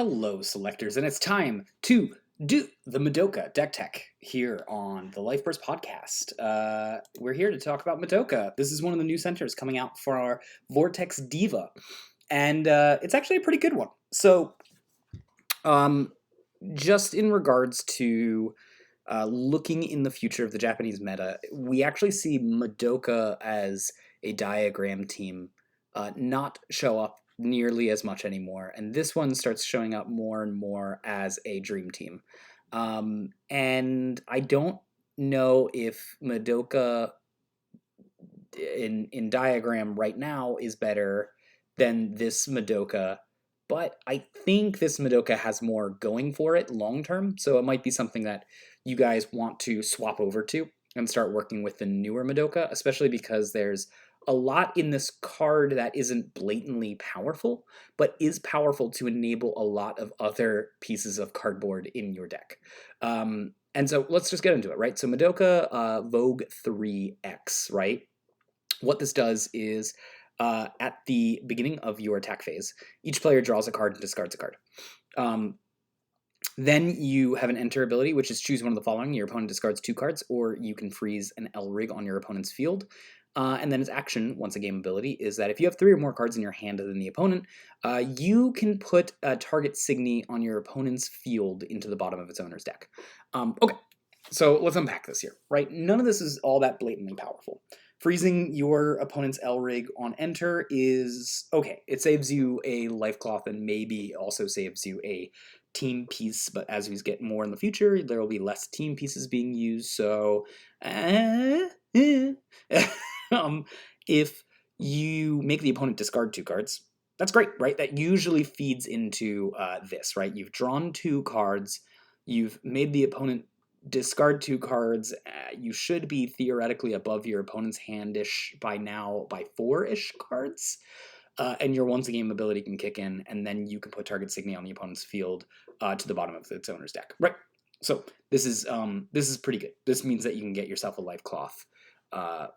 Hello, selectors, and it's time to do the Madoka deck tech here on the Life Burst podcast. We're here to talk about Madoka. This is one of the new centers coming out for our VERTEX DIVA, and it's actually a pretty good one. So, just in regards to looking in the future of the Japanese meta, we actually see Madoka as a diagram team not show up nearly as much anymore, and this one starts showing up more and more as a dream team. And I don't know if Madoka in diagram right now is better than this Madoka, but I think this Madoka has more going for it long term, so it might be something that you guys want to swap over to and start working with the newer Madoka, especially because there's a lot in this card that isn't blatantly powerful, but is powerful to enable a lot of other pieces of cardboard in your deck. And so let's just get into it, right? So Madoka Vogue 3X, right? What this does is at the beginning of your attack phase, each player draws a card and discards a card. Then you have an enter ability, which is choose one of the following. Your opponent discards 2 cards, or you can freeze an L-Rig on your opponent's field. And then its action, once a game ability, is that if you have 3 or more cards in your hand than the opponent, you can put a target Signy on your opponent's field into the bottom of its owner's deck. Okay, so let's unpack this here, right? None of this is all that blatantly powerful. Freezing your opponent's L-Rig on enter is okay. It saves you a life cloth and maybe also saves you a team piece, but as we get more in the future, there will be less team pieces being used, so if you make the opponent discard 2 cards, that's great, right? That usually feeds into this, right? You've drawn 2 cards, you've made the opponent discard 2 cards, you should be theoretically above your opponent's hand-ish by now by 4-ish cards, and your once a game ability can kick in, and then you can put target Signy on the opponent's field to the bottom of its owner's deck, right? So this is pretty good. This means that you can get yourself a life cloth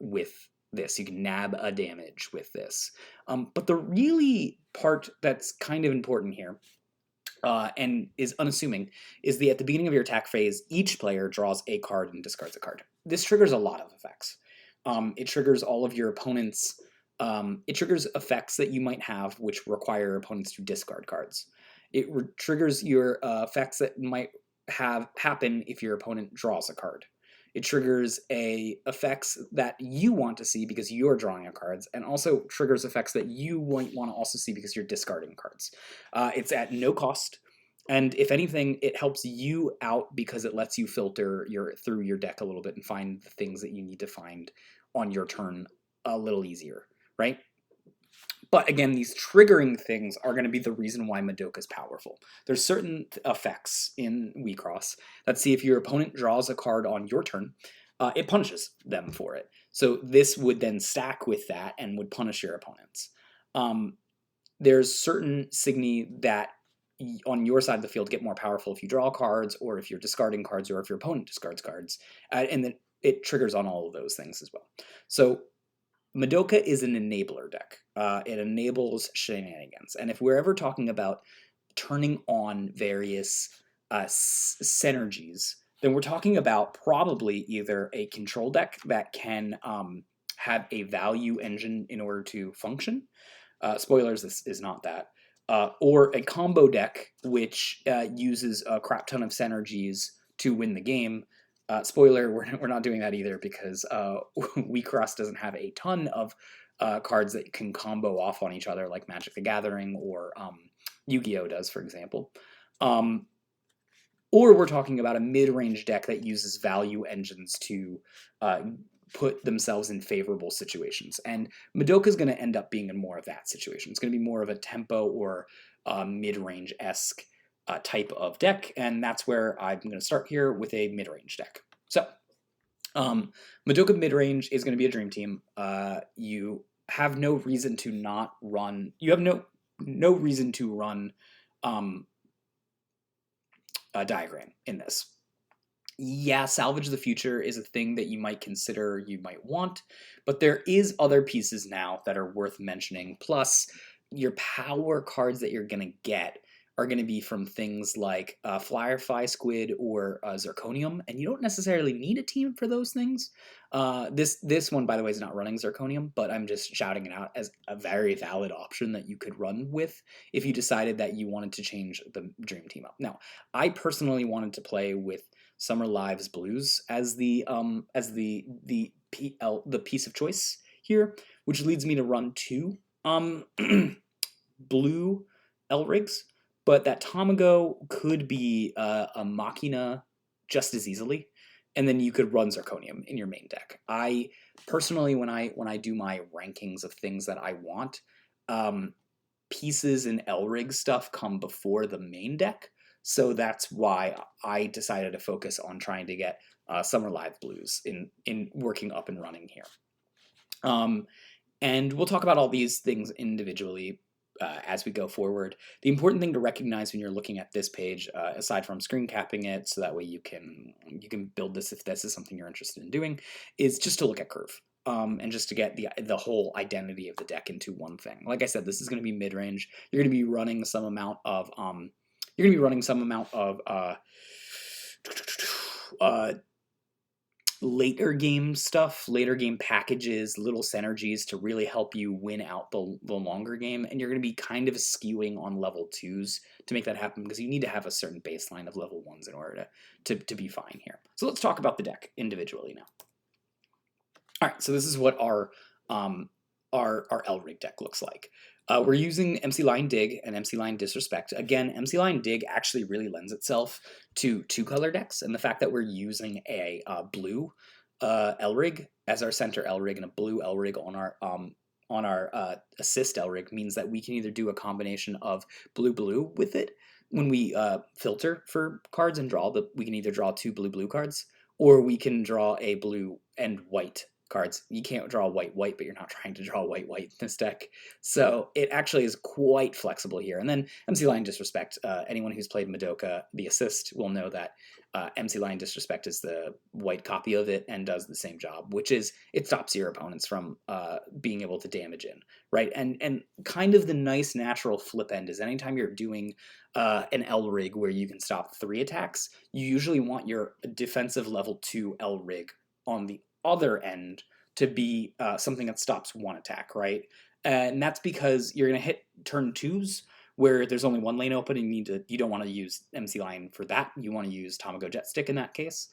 with this. You can nab a damage with this. But the really part that's kind of important here and is unassuming is at the beginning of your attack phase, each player draws a card and discards a card. This triggers a lot of effects. It triggers all of your opponent's it triggers effects that you might have which require opponents to discard cards. It triggers your effects that might happen if your opponent draws a card. It triggers effects that you want to see because you're drawing cards, and also triggers effects that you might want to also see because you're discarding cards. It's at no cost, and if anything, it helps you out because it lets you filter through your deck a little bit and find the things that you need to find on your turn a little easier, right? But again, these triggering things are going to be the reason why Madoka is powerful. There's certain effects in Wixoss that see if your opponent draws a card on your turn, it punishes them for it. So this would then stack with that and would punish your opponents. There's certain Signy that on your side of the field get more powerful if you draw cards, or if you're discarding cards, or if your opponent discards cards. And then it triggers on all of those things as well. So Madoka is an enabler deck. It enables shenanigans. And if we're ever talking about turning on various synergies, then we're talking about probably either a control deck that can have a value engine in order to function. Spoilers, this is not that. Or a combo deck which uses a crap ton of synergies to win the game. Spoiler, we're not doing that either because Wixoss doesn't have a ton of cards that can combo off on each other like Magic the Gathering or Yu-Gi-Oh! Does, for example. Or we're talking about a mid-range deck that uses value engines to put themselves in favorable situations. And Madoka is going to end up being in more of that situation. It's going to be more of a tempo or mid-range-esque type of deck, and that's where I'm going to start here with a mid-range deck. So, Madoka mid-range is going to be a dream team. You have no reason to not run. You have no reason to run a diagram in this. Yeah, Salvage the Future is a thing that you might consider, you might want, but there is other pieces now that are worth mentioning. Plus, your power cards that you're going to get are going to be from things like Firefly Squid or Zirconium, and you don't necessarily need a team for those things. This one, by the way, is not running Zirconium, but I'm just shouting it out as a very valid option that you could run with if you decided that you wanted to change the Dream Team up. Now, I personally wanted to play with Summer Lives Blues as the piece of choice here, which leads me to run two blue Elrigs, but that Tamago could be a Machina just as easily, and then you could run Zirconium in your main deck. I personally, when I do my rankings of things that I want, pieces and Elrig stuff come before the main deck, so that's why I decided to focus on trying to get Summer Live Blues in working up and running here. And we'll talk about all these things individually as we go forward. The important thing to recognize when you're looking at this page, aside from screen capping it, so that way you can build this if this is something you're interested in doing, is just to look at curve. And just to get the whole identity of the deck into one thing. Like I said, this is going to be mid-range. You're going to be running some amount of later game stuff, later game packages, little synergies to really help you win out the longer game, and you're going to be kind of skewing on level 2s to make that happen, because you need to have a certain baseline of level 1s in order to be fine here. So let's talk about the deck individually now. All right, so this is what our Elrig deck looks like. We're using MC Line Dig and MC Line Disrespect. Again, MC Line Dig actually really lends itself to two-color decks, and the fact that we're using a blue Elrig as our center Elrig and a blue Elrig on our assist Elrig means that we can either do a combination of blue-blue with it when we filter for cards and draw. We can either draw 2 blue-blue cards, or we can draw a blue and white cards. You can't draw white-white, but you're not trying to draw white-white in this deck. So it actually is quite flexible here. And then MC Line Disrespect, anyone who's played Madoka, the assist, will know that MC Line Disrespect is the white copy of it and does the same job, which is it stops your opponents from being able to damage in, right? And kind of the nice natural flip end is anytime you're doing an Elrig where you can stop 3 attacks, you usually want your defensive level 2 Elrig on the other end to be something that stops 1 attack, right? And that's because you're going to hit turn 2s where there's only 1 lane open, and you don't want to use MC Line for that. You want to use Tamago Jet Stick in that case.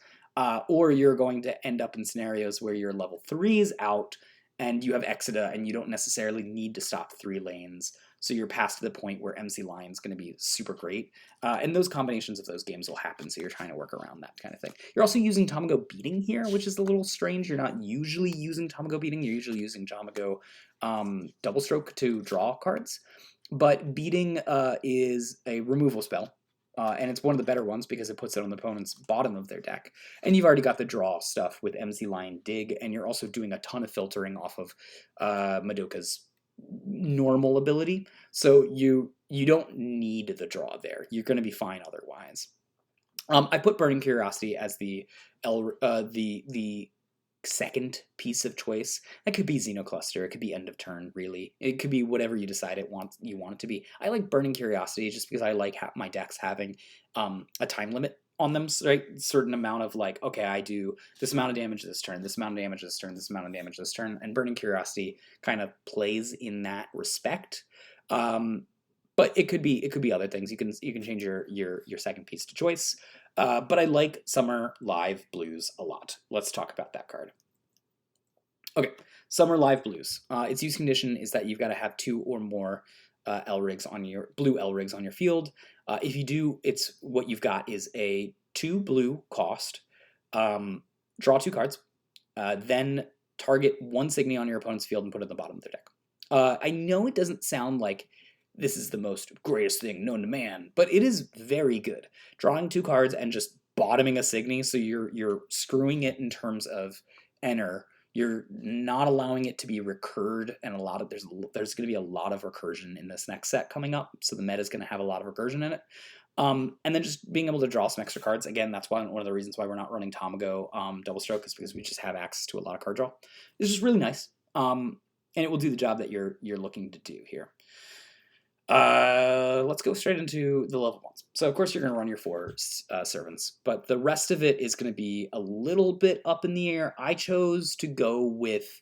Or you're going to end up in scenarios where your level 3 is out and you have Exida and you don't necessarily need to stop 3 lanes. So you're past the point where MC Line is going to be super great. And those combinations of those games will happen, so you're trying to work around that kind of thing. You're also using Tamago Beating here, which is a little strange. You're not usually using Tamago Beating. You're usually using Tamago Double Stroke to draw cards. But Beating is a removal spell. And it's one of the better ones because it puts it on the opponent's bottom of their deck. And you've already got the draw stuff with MC Line Dig, and you're also doing a ton of filtering off of Madoka's normal ability, so you don't need the draw there. You're going to be fine otherwise. I put Burning Curiosity as the second piece of choice. That could be Xenocluster, it could be End of Turn, really. It could be whatever you decide you want it to be. I like Burning Curiosity just because I like my decks having a time limit on them, right? Certain amount of like, okay, I do this amount of damage this turn, this amount of damage this turn, this amount of damage this turn, and Burning Curiosity kind of plays in that respect. But it could be other things. You can change your second piece to choice. But I like Summer Live Blues a lot. Let's talk about that card. Okay, Summer Live Blues. Its use condition is that you've got to have 2 or more Elrigs on your blue Elrigs on your field. If you do, it's what you've got is a 2 blue cost, draw 2 cards, then target 1 Signy on your opponent's field and put it at the bottom of their deck. I know it doesn't sound like this is the most greatest thing known to man, but it is very good. Drawing 2 cards and just bottoming a Signy, so you're screwing it in terms of enter. You're not allowing it to be recurred, and there's going to be a lot of recursion in this next set coming up, so the meta is going to have a lot of recursion in it. And then just being able to draw some extra cards. Again, that's one of the reasons why we're not running Tamago Double Stroke, is because we just have access to a lot of card draw. It's just really nice, and it will do the job that you're looking to do here. Let's go straight into the level ones. So of course you're going to run your 4 servants, but the rest of it is going to be a little bit up in the air. I chose to go with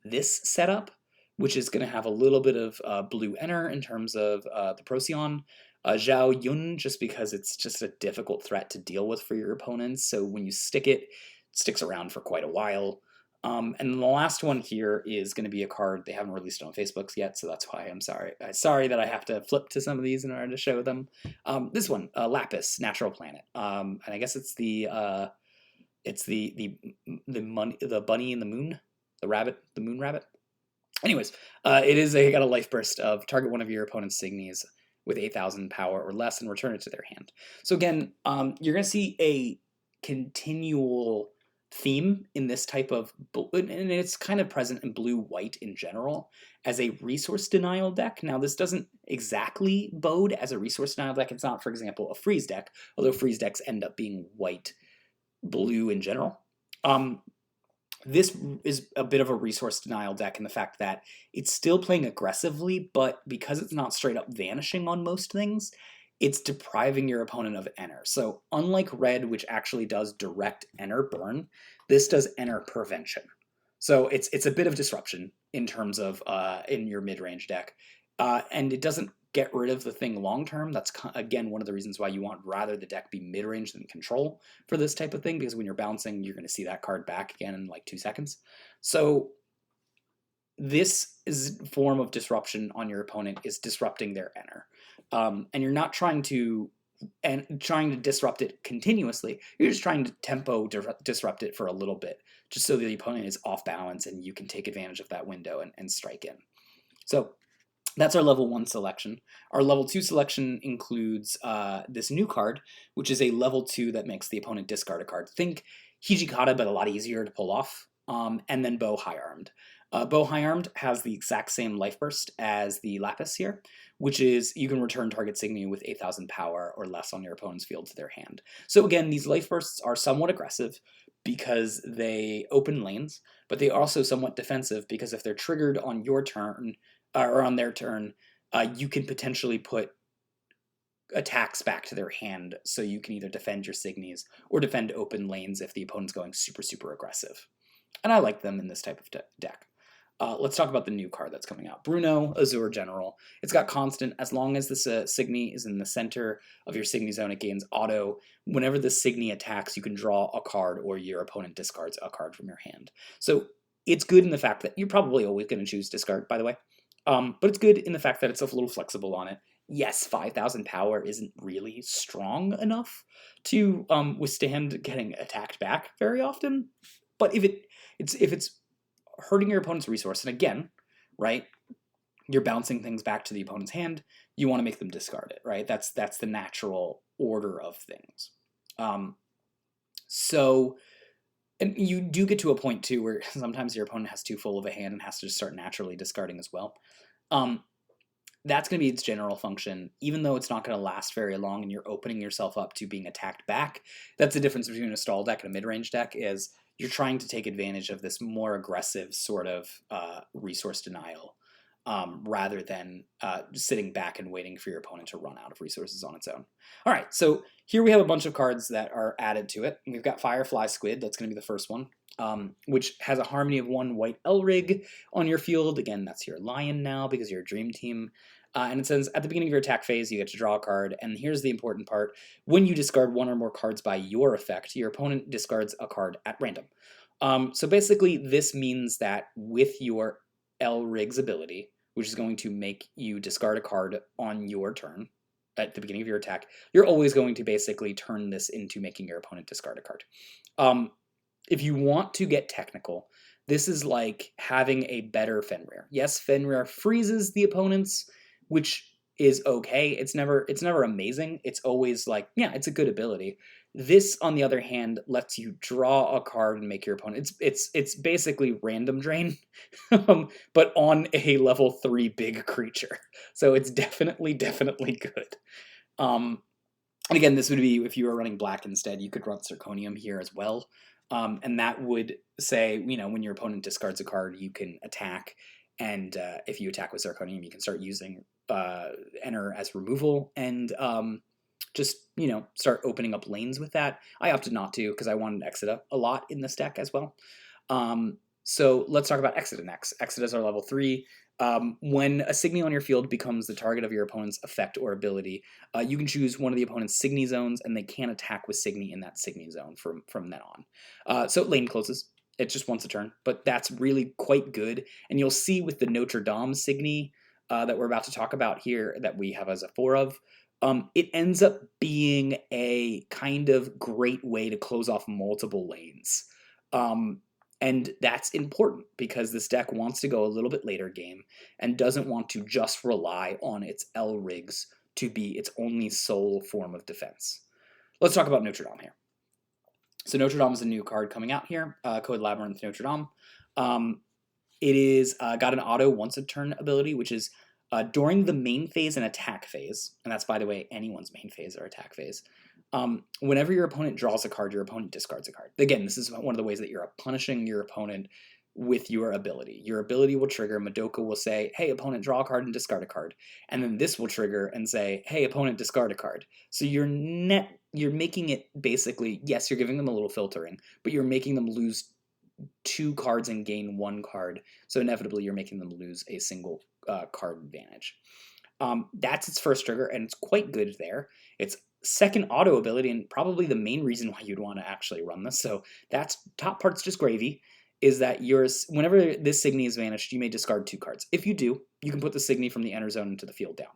this setup, which is going to have a little bit of blue enter in terms of the Procyon. Zhao Yun, just because it's just a difficult threat to deal with for your opponents. So when you stick it, it sticks around for quite a while. And the last one here is going to be a card they haven't released on Facebooks yet, so that's why I'm sorry. Sorry that I have to flip to some of these in order to show them. This one, Lapis, Natural Planet, and I guess it's the bunny in the moon, the rabbit, the moon rabbit. Anyways, it is got a life burst of target one of your opponent's signies with 8,000 power or less and return it to their hand. So again, you're going to see a continual theme in this type of, and it's kind of present in blue-white in general, as a resource denial deck. Now, this doesn't exactly bode as a resource denial deck. It's not, for example, a freeze deck, although freeze decks end up being white-blue in general. This is a bit of a resource denial deck in the fact that it's still playing aggressively, but because it's not straight up vanishing on most things, it's depriving your opponent of enter. So unlike red, which actually does direct enter burn, this does enter prevention. So it's a bit of disruption in terms of in your mid-range deck. And it doesn't get rid of the thing long-term. That's, again, one of the reasons why you want rather the deck be mid-range than control for this type of thing, because when you're bouncing, you're going to see that card back again in like 2 seconds. So this form of disruption on your opponent is disrupting their enter. And you're not trying to disrupt it continuously. You're just trying to tempo disrupt it for a little bit, just so the opponent is off balance and you can take advantage of that window and strike in. So that's our level 1 selection. Our level 2 selection includes this new card, which is a level 2 that makes the opponent discard a card. Think Hijikata, but a lot easier to pull off. And then Bow Higharmed. Bow Higharmed has the exact same life burst as the Lapis here, which is you can return target Signia with 8,000 power or less on your opponent's field to their hand. So again, these life bursts are somewhat aggressive because they open lanes, but they are also somewhat defensive because if they're triggered on your turn, or on their turn, you can potentially put attacks back to their hand, so you can either defend your Signies or defend open lanes if the opponent's going super, super aggressive. And I like them in this type of deck. Let's talk about the new card that's coming out. Bruno, Azure General. It's got constant. As long as this Signy is in the center of your Signy zone, it gains auto. Whenever the Signy attacks, you can draw a card or your opponent discards a card from your hand. So it's good in the fact that you're probably always going to choose discard, by the way. But it's good in the fact that it's a little flexible on it. Yes, 5,000 power isn't really strong enough to withstand getting attacked back very often. But if it's hurting your opponent's resource, and again, right, you're bouncing things back to the opponent's hand, you want to make them discard it, right? That's the natural order of things. And you do get to a point, too, where sometimes your opponent has too full of a hand and has to just start naturally discarding as well. That's going to be its general function. Even though it's not going to last very long and you're opening yourself up to being attacked back, that's the difference between a stall deck and a mid-range deck, is you're trying to take advantage of this more aggressive sort of resource denial rather than sitting back and waiting for your opponent to run out of resources on its own. All right, so here we have a bunch of cards that are added to it. We've got Firefly Squid, that's going to be the first one, which has a harmony of 1 white Elrig on your field. Again, that's your lion now because you're a dream team. And it says, at the beginning of your attack phase, you get to draw a card, and here's the important part. When you discard 1 or more cards by your effect, your opponent discards a card at random. So basically, this means that with your Elrig's ability, which is going to make you discard a card on your turn at the beginning of your attack, you're always going to basically turn this into making your opponent discard a card. If you want to get technical, this is like having a better Fenrir. Yes, Fenrir freezes the opponents, which is okay. It's never amazing. It's always like, yeah, it's a good ability. This, on the other hand, lets you draw a card and make your opponent. It's basically random drain, but on a level 3 big creature. So it's definitely good. And again, this would be if you were running black instead. You could run Zirconium here as well, and that would say, when your opponent discards a card, you can attack and if you attack with Zirconium, you can start using Enter as removal, and just, you know, start opening up lanes with that. I opted not to because I wanted Exida a lot in this deck as well. So let's talk about Exida next. Exidas are level 3. When a Signy on your field becomes the target of your opponent's effect or ability, you can choose one of the opponent's Signy zones, and they can attack with Signy in that Signy zone from then on. So lane closes. It's just once a turn, but that's really quite good. And you'll see with the Notre Dame Signy that we're about to talk about here that we have as a 4 of, it ends up being a kind of great way to close off multiple lanes. And that's important because this deck wants to go a little bit later game and doesn't want to just rely on its L rigs to be its only sole form of defense. Let's talk about Notre Dame here. So Notre Dame is a new card coming out here, Code Labyrinth Notre Dame. It is got an auto once a turn ability, which is during the main phase and attack phase, and that's, by the way, anyone's main phase or attack phase. Whenever your opponent draws a card, your opponent discards a card. Again, this is one of the ways that you're punishing your opponent with your ability. Your ability will trigger. Madoka will say, hey, opponent, draw a card and discard a card. And then this will trigger and say, hey, opponent, discard a card. So you're making it basically, yes, you're giving them a little filtering, but you're making them lose 2 cards and gain 1 card. So inevitably, you're making them lose a single card advantage. That's its first trigger, and it's quite good there. It's second auto ability, and probably the main reason why you'd want to actually run this. So that's top part's just gravy, is that whenever this Signy is vanished, you may discard 2 cards. If you do, you can put the Signy from the enter zone into the field down.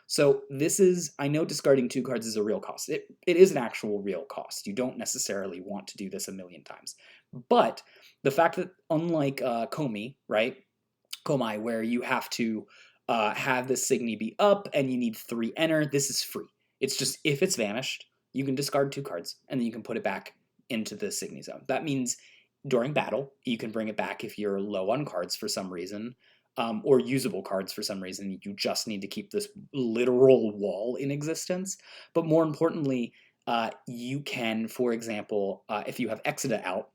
So this is, I know discarding 2 cards is a real cost. It is an actual real cost. You don't necessarily want to do this a million times. But the fact that unlike Komi, right? Komai, where you have to have the Signy be up and you need 3 enter, this is free. It's just, if it's vanished, you can discard 2 cards and then you can put it back into the Signy zone. That means during battle, you can bring it back if you're low on cards for some reason, or usable cards for some reason. You just need to keep this literal wall in existence. But more importantly, you can, for example, if you have Exida out,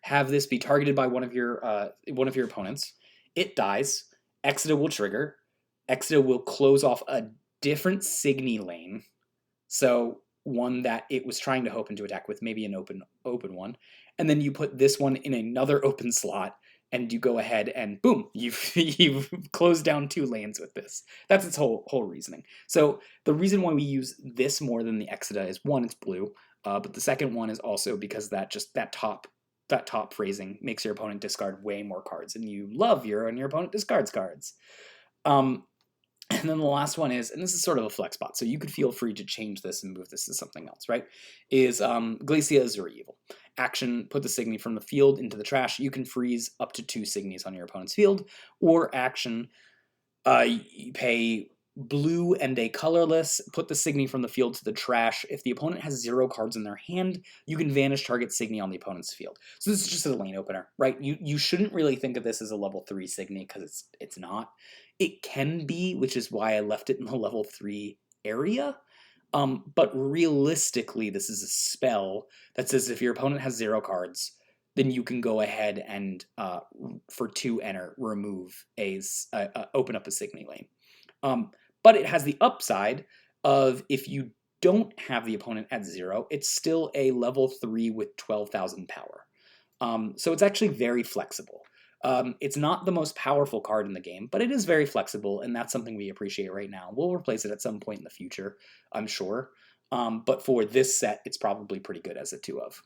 have this be targeted by one of your opponents. It dies. Exida will trigger. Exida will close off a different Signy lane. So one that it was trying to hope into attack with, maybe an open one. And then you put this one in another open slot, and you go ahead and boom, you've closed down 2 lanes with this. That's its whole reasoning. So the reason why we use this more than the Exida is, one, it's blue, but the second one is also because that top phrasing makes your opponent discard way more cards, and you love your opponent discards cards. And then the last one is, and this is sort of a flex spot, so you could feel free to change this and move this to something else, right? Is Glaciers are evil. Action, put the Signy from the field into the trash. You can freeze up to 2 Signys on your opponent's field. Or action, you pay blue and a colorless, put the Signy from the field to the trash. If the opponent has 0 cards in their hand, you can vanish target Signy on the opponent's field. So this is just a lane opener, right? You shouldn't really think of this as a level 3 Signy, because it's not. It can be, which is why I left it in the level 3 area. But realistically, this is a spell that says if your opponent has 0 cards, then you can go ahead and, for 2 enter, remove open up a Signy lane. But it has the upside of, if you don't have the opponent at 0, it's still a level 3 with 12,000 power. So it's actually very flexible. It's not the most powerful card in the game, but it is very flexible, and that's something we appreciate right now. We'll replace it at some point in the future, I'm sure. But for this set, it's probably pretty good as a 2 of.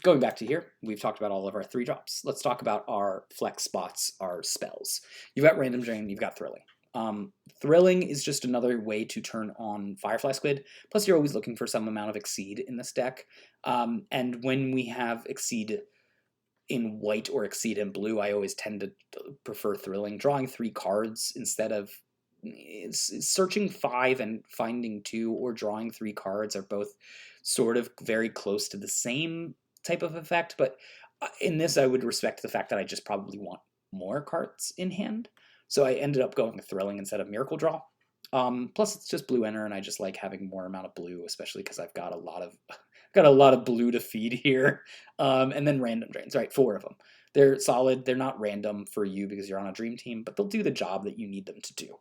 Going back to here, we've talked about all of our 3 drops. Let's talk about our flex spots, our spells. You've got Random Drain, you've got Thrilling. Thrilling is just another way to turn on Firefly Squid. Plus, you're always looking for some amount of Exceed in this deck. And when we have Exceed in white or Exceed in blue, I always tend to prefer Thrilling. Drawing 3 cards instead of searching 5 and finding 2, or drawing 3 cards, are both sort of very close to the same type of effect. But in this, I would respect the fact that I just probably want more cards in hand. So I ended up going with Thrilling instead of Miracle Draw. Plus, it's just blue enter, and I just like having more amount of blue, especially because I've got a lot of blue to feed here. And then Random Drains, right? 4 of them. They're solid. They're not random for you because you're on a dream team, but they'll do the job that you need them to do,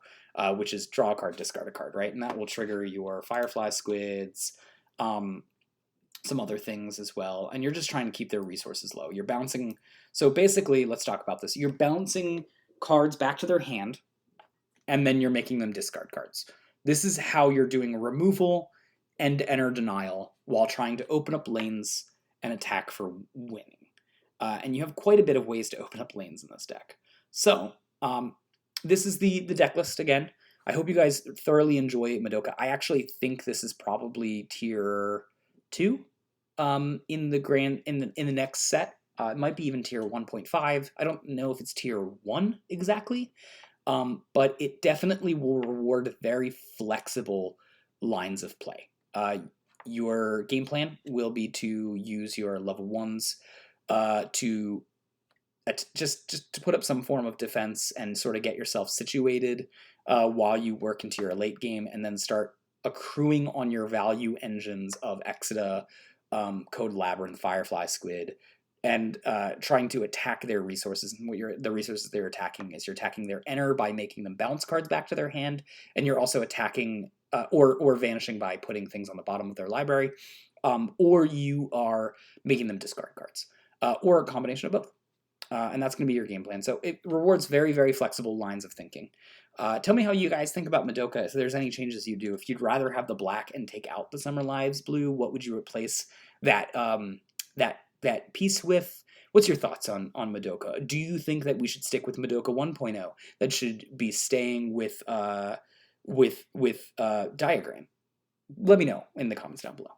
which is draw a card, discard a card, right? And that will trigger your firefly squids, some other things as well. And you're just trying to keep their resources low. You're bouncing. So basically, let's talk about this. You're bouncing cards back to their hand, and then you're making them discard cards. This is how you're doing removal and enter denial while trying to open up lanes and attack for winning. And you have quite a bit of ways to open up lanes in this deck. So this is the deck list again. I hope you guys thoroughly enjoy Madoka. I actually think this is probably tier 2 in the next set. It might be even tier 1.5. I don't know if it's tier 1 exactly, but it definitely will reward very flexible lines of play. Your game plan will be to use your level 1s to just to put up some form of defense and sort of get yourself situated while you work into your late game, and then start accruing on your value engines of Exida, Code Labyrinth, Firefly Squid, and trying to attack their resources. And the resources they're attacking is you're attacking their enter by making them bounce cards back to their hand, and you're also attacking or vanishing by putting things on the bottom of their library, or you are making them discard cards, or a combination of both. And that's going to be your game plan. So it rewards very, very flexible lines of thinking. Tell me how you guys think about Madoka, if there's any changes you do. If you'd rather have the black and take out the Summer Lives blue, what would you replace that that piece with? What's your thoughts on Madoka? Do you think that we should stick with Madoka 1.0? That should be staying with Diagram? Let me know in the comments down below.